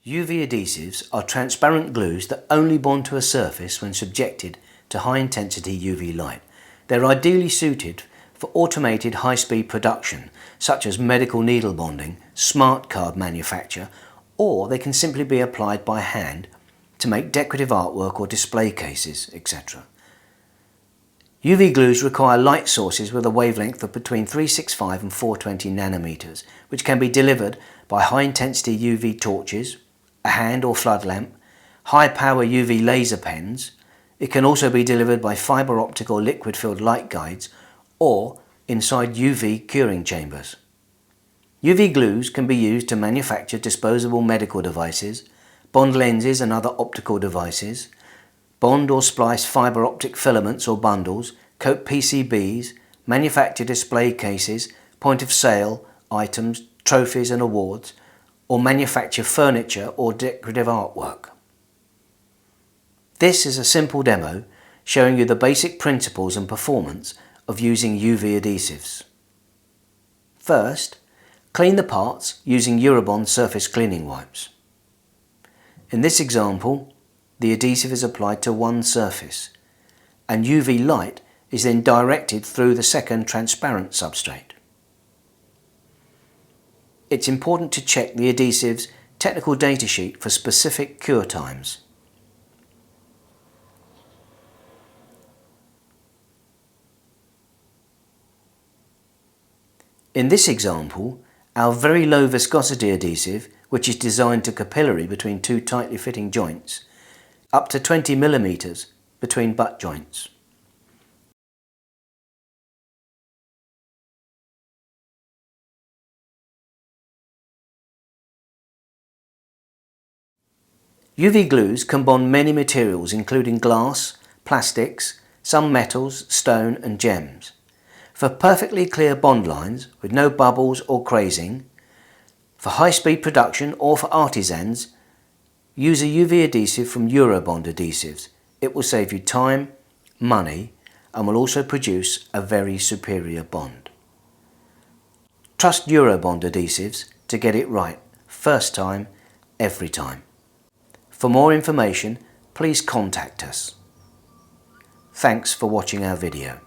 UV adhesives are transparent glues that only bond to a surface when subjected to high-intensity UV light. They're ideally suited for automated high-speed production, such as medical needle bonding, smart card manufacture, or they can simply be applied by hand to make decorative artwork or display cases, etc. UV glues require light sources with a wavelength of between 365 and 420 nanometers, which can be delivered by high-intensity UV torches, a hand or flood lamp, high-power UV laser pens. It can also be delivered by fibre optic or liquid-filled light guides or inside UV curing chambers. UV glues can be used to manufacture disposable medical devices, bond lenses and other optical devices, bond or splice fibre optic filaments or bundles, coat PCBs, manufacture display cases, point of sale items, trophies and awards, or manufacture furniture or decorative artwork. This is a simple demo showing you the basic principles and performance of using UV adhesives. First, clean the parts using Eurobond surface cleaning wipes. In this example, the adhesive is applied to one surface, and UV light is then directed through the second transparent substrate. It's important to check the adhesive's technical datasheet for specific cure times. In this example, our very low viscosity adhesive, which is designed to capillary between two tightly fitting joints, up to 20 mm between butt joints. UV glues can bond many materials including glass, plastics, some metals, stone and gems. For perfectly clear bond lines with no bubbles or crazing, for high-speed production or for artisans, use a UV adhesive from Eurobond Adhesives. It will save you time, money and will also produce a very superior bond. Trust Eurobond Adhesives to get it right, first time, every time. For more information, please contact us. Thanks for watching our video.